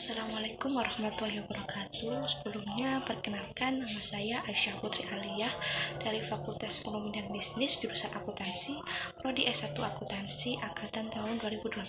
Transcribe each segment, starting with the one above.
Assalamualaikum warahmatullahi wabarakatuh. Sebelumnya perkenalkan, nama saya Aisyah Putri Aliyah dari Fakultas Ekonomi dan Bisnis jurusan Akuntansi, Prodi S1 Akuntansi angkatan tahun 2020.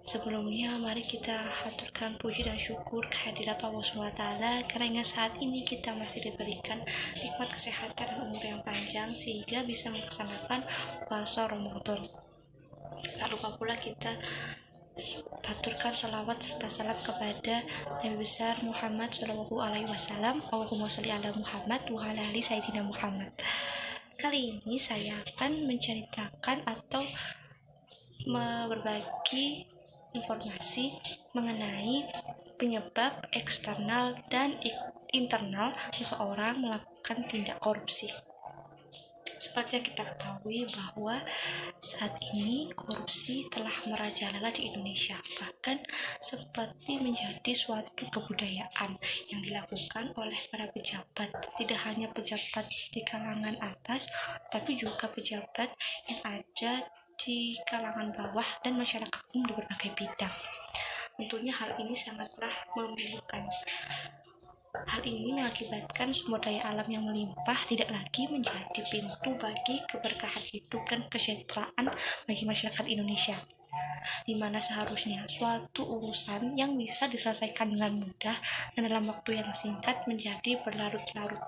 Sebelumnya mari kita haturkan puji dan syukur kehadirat Allah SWT karena saat ini kita masih diberikan nikmat kesehatan dan umur yang panjang sehingga bisa melaksanakan puasa Ramadan. Tak lupa pula kita aturkan salawat serta salam kepada Nabi besar Muhammad Shallallahu Alaihi Wasallam. Allahumma sholli ala Muhammad wa ala ali Sayyidina Muhammad. Kali ini saya akan menceritakan atau berbagi informasi mengenai penyebab eksternal dan internal seseorang melakukan tindak korupsi. Seperti yang kita ketahui bahwa saat ini korupsi telah merajalela di Indonesia, bahkan seperti menjadi suatu kebudayaan yang dilakukan oleh para pejabat, tidak hanya pejabat di kalangan atas, tapi juga pejabat yang ada di kalangan bawah dan masyarakat umum di berbagai bidang. Tentunya hal ini sangatlah memilukan. Hal ini mengakibatkan sumber daya alam yang melimpah tidak lagi menjadi pintu bagi keberkahan hidup dan kesejahteraan bagi masyarakat Indonesia, di mana seharusnya suatu urusan yang bisa diselesaikan dengan mudah dan dalam waktu yang singkat menjadi berlarut-larut.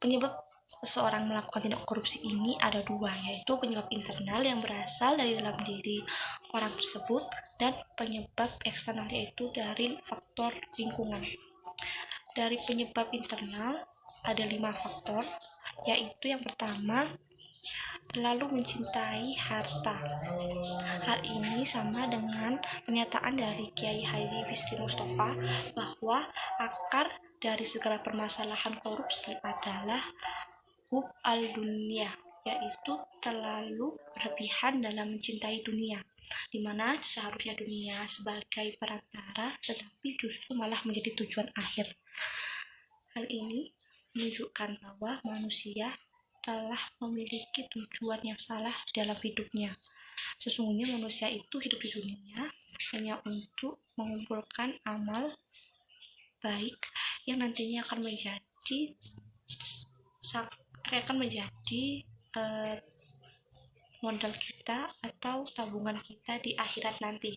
Penyebab seseorang melakukan tindak korupsi ini ada dua, yaitu penyebab internal yang berasal dari dalam diri orang tersebut dan penyebab eksternal yaitu dari faktor lingkungan. Dari penyebab internal ada 5 faktor, yaitu yang pertama, terlalu mencintai harta. Hal ini sama dengan pernyataan dari Kiai Haji Bisri Mustafa bahwa akar dari segala permasalahan korupsi adalah hub al-dunia, yaitu terlalu berlebihan dalam mencintai dunia, di mana seharusnya dunia sebagai perantara tetapi justru malah menjadi tujuan akhir. Hal ini menunjukkan bahwa manusia telah memiliki tujuan yang salah dalam hidupnya. Sesungguhnya manusia itu hidup di dunia hanya untuk mengumpulkan amal baik yang nantinya akan menjadi modal kita atau tabungan kita di akhirat nanti.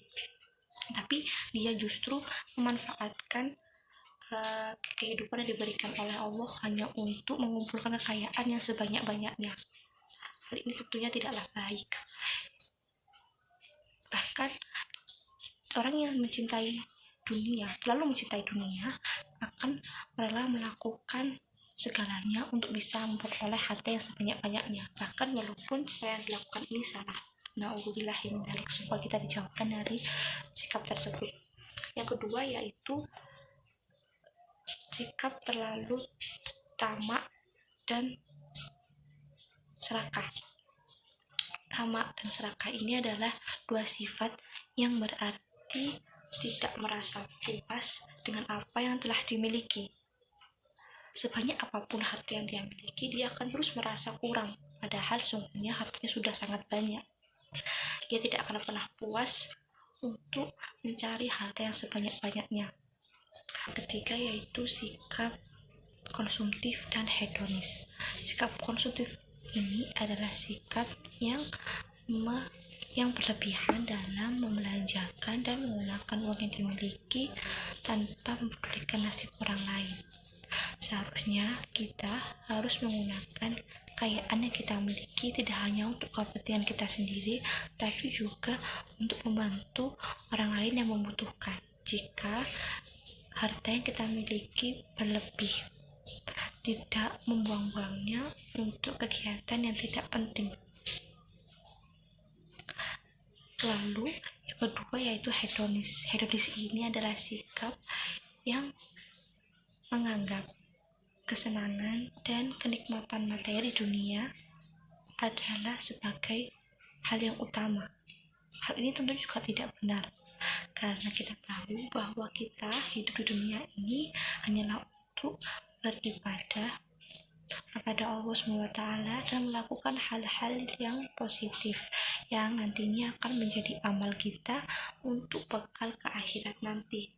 Tapi dia justru memanfaatkan kehidupan yang diberikan oleh Allah hanya untuk mengumpulkan kekayaan yang sebanyak-banyaknya. Hal ini tentunya tidaklah baik. Bahkan orang yang terlalu mencintai dunia akan rela melakukan segalanya untuk bisa memperoleh harta yang sebanyak-banyaknya, bahkan walaupun yang dilakukan ini salah. Na'udzubillahi min dzalik, supaya kita dijauhkan dari sikap tersebut. Yang kedua yaitu sikap terlalu tamak dan serakah. Tamak dan serakah ini adalah dua sifat yang berarti tidak merasa puas dengan apa yang telah dimiliki. Sebanyak apapun harta yang dia miliki, dia akan terus merasa kurang, padahal sungguhnya hartanya sudah sangat banyak. Dia tidak akan pernah puas untuk mencari harta yang sebanyak-banyaknya. Ketiga yaitu sikap konsumtif dan hedonis. Sikap konsumtif ini adalah sikap yang berlebihan dalam membelanjakan dan menggunakan uang yang dimiliki tanpa mempedulikan nasib orang lain. Seharusnya kita harus menggunakan kekayaan yang kita miliki tidak hanya untuk kepentingan kita sendiri, tapi juga untuk membantu orang lain yang membutuhkan. Jika harta yang kita miliki berlebih, tidak membuang-buangnya untuk kegiatan yang tidak penting. Lalu yang kedua yaitu hedonis. Hedonis ini adalah sikap yang menganggap kesenangan dan kenikmatan materi dunia adalah sebagai hal yang utama. Hal ini tentu juga tidak benar, karena kita tahu bahwa kita hidup di dunia ini hanyalah untuk beribadah kepada Allah SWT dan melakukan hal-hal yang positif yang nantinya akan menjadi amal kita untuk bekal ke akhirat nanti.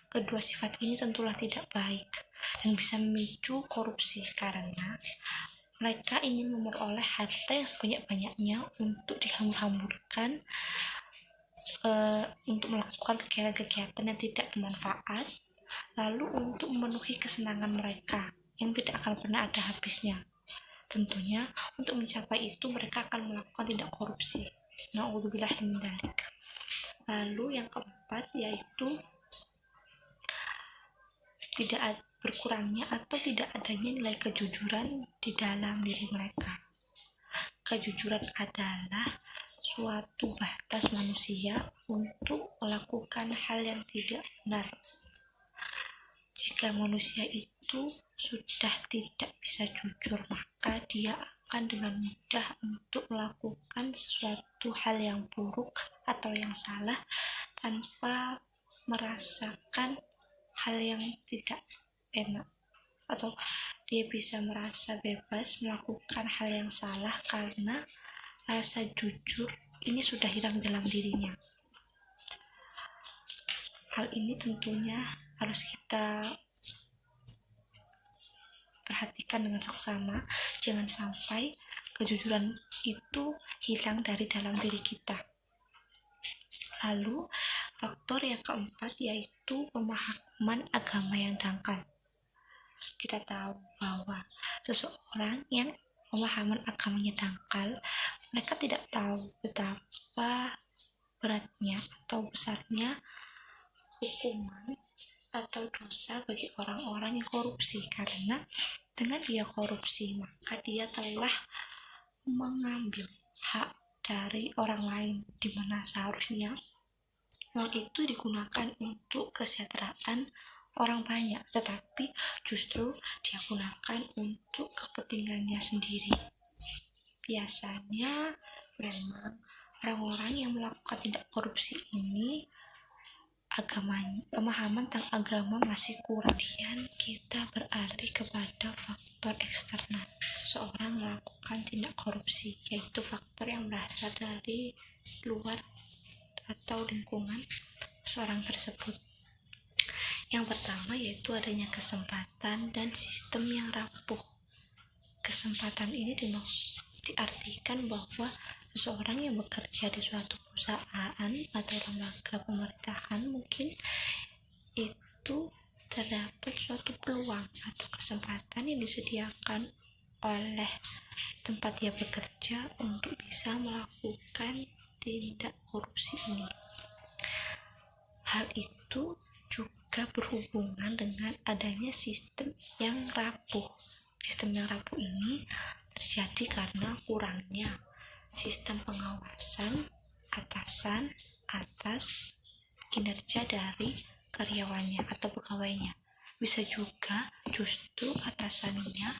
Kedua sifat ini tentulah tidak baik dan bisa memicu korupsi karena mereka ingin memperoleh harta yang sebanyak-banyaknya untuk dihambur-hamburkan untuk melakukan kegiatan-kegiatan yang tidak bermanfaat, lalu untuk memenuhi kesenangan mereka yang tidak akan pernah ada habisnya. Tentunya untuk mencapai itu mereka akan melakukan tindak korupsi. Na'udzubillah min dzalik. Lalu yang keempat yaitu tidak berkurangnya atau tidak adanya nilai kejujuran di dalam diri mereka. Kejujuran adalah suatu batas manusia untuk melakukan hal yang tidak benar. Jika manusia itu sudah tidak bisa jujur, maka dia akan dengan mudah untuk melakukan sesuatu hal yang buruk atau yang salah tanpa merasakan hal yang tidak enak, atau dia bisa merasa bebas melakukan hal yang salah karena rasa jujur ini sudah hilang dalam dirinya. Hal ini tentunya harus kita perhatikan dengan seksama, jangan sampai kejujuran itu hilang dari dalam diri kita. Lalu faktor yang keempat yaitu pemahaman agama yang dangkal. Kita tahu bahwa seseorang yang pemahaman agamanya dangkal, mereka tidak tahu betapa beratnya atau besarnya hukuman atau dosa bagi orang-orang yang korupsi, karena dengan dia korupsi maka dia telah mengambil hak dari orang lain, di mana seharusnya uang itu digunakan untuk kesejahteraan orang banyak, tetapi justru dia gunakan untuk kepentingannya sendiri. Biasanya memang orang-orang yang melakukan tindak korupsi ini pemahaman tentang agama masih kurang. Kemudian kita beralih kepada faktor eksternal seseorang melakukan tindak korupsi, yaitu faktor yang berasal dari luar atau lingkungan seorang tersebut. Yang pertama yaitu adanya kesempatan dan sistem yang rapuh. Kesempatan ini diartikan bahwa seseorang yang bekerja di suatu perusahaan atau lembaga pemerintahan mungkin itu terdapat suatu peluang atau kesempatan yang disediakan oleh tempat dia bekerja untuk bisa melakukan tindak korupsi ini. Hal itu juga berhubungan dengan adanya sistem yang rapuh. Sistem yang rapuh ini terjadi karena kurangnya sistem pengawasan atasan atas kinerja dari karyawannya atau pegawainya. Bisa juga justru atasannya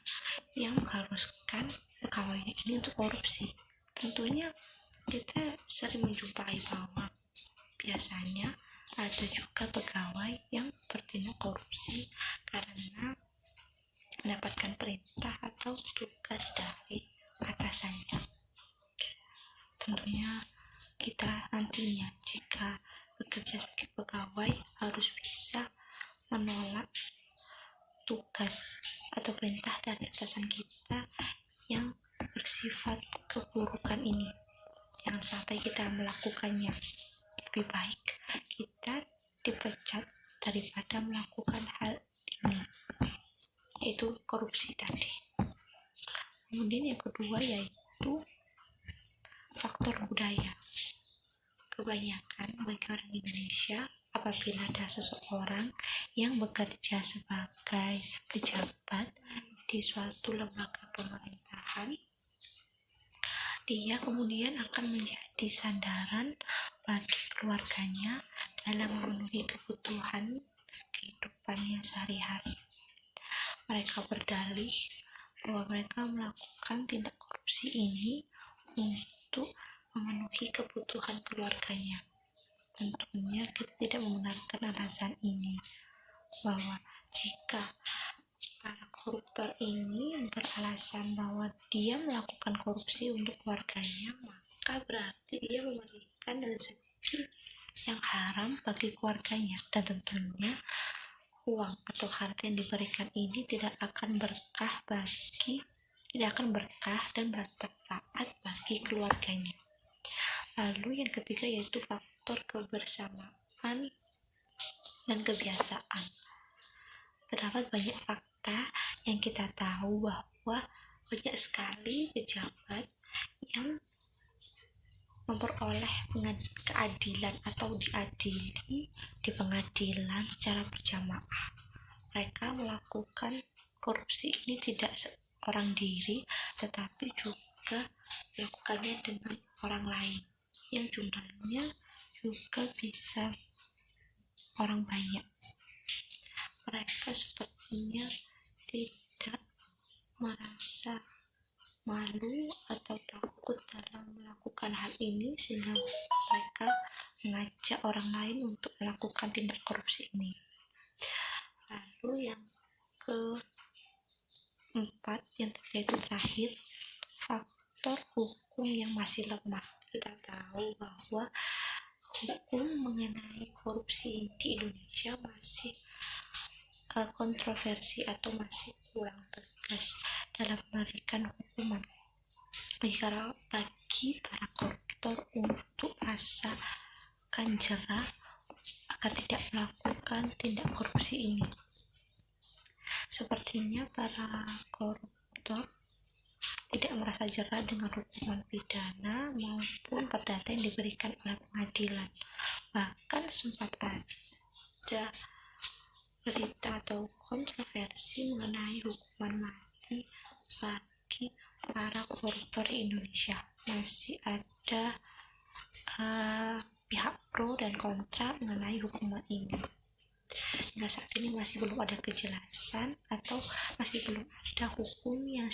yang mengharuskan pegawainya ini untuk korupsi. Tentunya kita sering menjumpai bahwa biasanya ada juga pegawai yang bertindak korupsi karena mendapatkan perintah atau tugas dari atasannya. Tentunya kita nantinya jika bekerja sebagai pegawai harus bisa menolak tugas atau perintah dari atasan kita yang bersifat keburukan ini. Jangan sampai kita melakukannya. Lebih baik kita dipecat daripada melakukan hal ini, yaitu korupsi tadi. Kemudian yang kedua yaitu faktor budaya. Kebanyakan bagi orang Indonesia, apabila ada seseorang yang bekerja sebagai pejabat di suatu lembaga pemerintahan, dia kemudian akan menjadi sandaran bagi keluarganya dalam memenuhi kebutuhan kehidupannya sehari-hari. Mereka berdalih bahwa mereka melakukan tindak korupsi ini untuk memenuhi kebutuhan keluarganya. Tentunya kita tidak membenarkan alasan ini, bahwa jika para koruptor ini beralasan bahwa dia melakukan korupsi untuk keluarganya, maka berarti dia memberikan rezeki yang haram bagi keluarganya, dan tentunya uang atau harta yang diberikan ini tidak akan berkah dan bermanfaat bagi keluarganya. Lalu yang ketiga yaitu faktor kebersamaan dan kebiasaan. Terdapat banyak fakta yang kita tahu bahwa banyak sekali pejabat yang memperoleh keadilan atau diadili di pengadilan secara berjamaah. Mereka melakukan korupsi ini tidak seorang diri, tetapi juga melakukannya dengan orang lain yang jumlahnya juga bisa orang banyak. Mereka sepertinya tidak merasa malu atau takut dalam melakukan hal ini, sehingga mereka mengajak orang lain untuk melakukan tindak korupsi ini. Lalu yang keempat, yang yaitu terakhir, faktor hukum yang masih lemah. Kita tahu bahwa hukum mengenai korupsi di Indonesia masih kontroversi atau masih kurang tegas dalam memberikan hukuman bagi para koruptor untuk rasakan jerah agar tidak melakukan tindak korupsi ini. Sepertinya para koruptor tidak merasa jerah dengan hukuman pidana maupun perdata yang diberikan oleh pengadilan. Bahkan sempat ada berita atau kontroversi mengenai hukuman mati bagi para koruptor di Indonesia. Masih ada pihak pro dan kontra mengenai hukuman ini. Hingga saat ini masih belum ada kejelasan atau masih belum ada hukum yang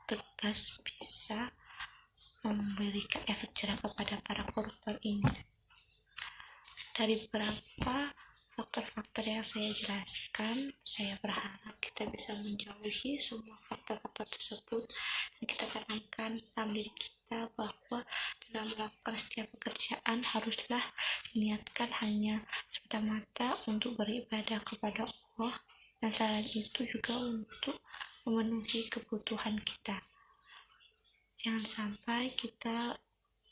tegas bisa memberikan efek jerah kepada para koruptor ini. Dari beberapa faktor-faktor yang saya jelaskan, saya berharap kita bisa menjauhi semua faktor-faktor tersebut dan kita tanamkan dalam diri kita bahwa dalam melakukan setiap pekerjaan haruslah niatkan hanya semata-mata untuk beribadah kepada Allah, dan selain itu juga untuk memenuhi kebutuhan kita. Jangan sampai kita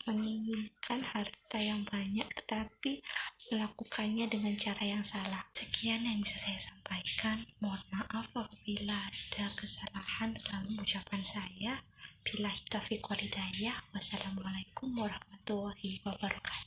menginginkan harta yang banyak tetapi melakukannya dengan cara yang salah. Sekian yang bisa saya sampaikan. Mohon maaf apabila ada kesalahan dalam ucapan saya. Billahi taufiq wal hidayah. Wassalamualaikum warahmatullahi wabarakatuh.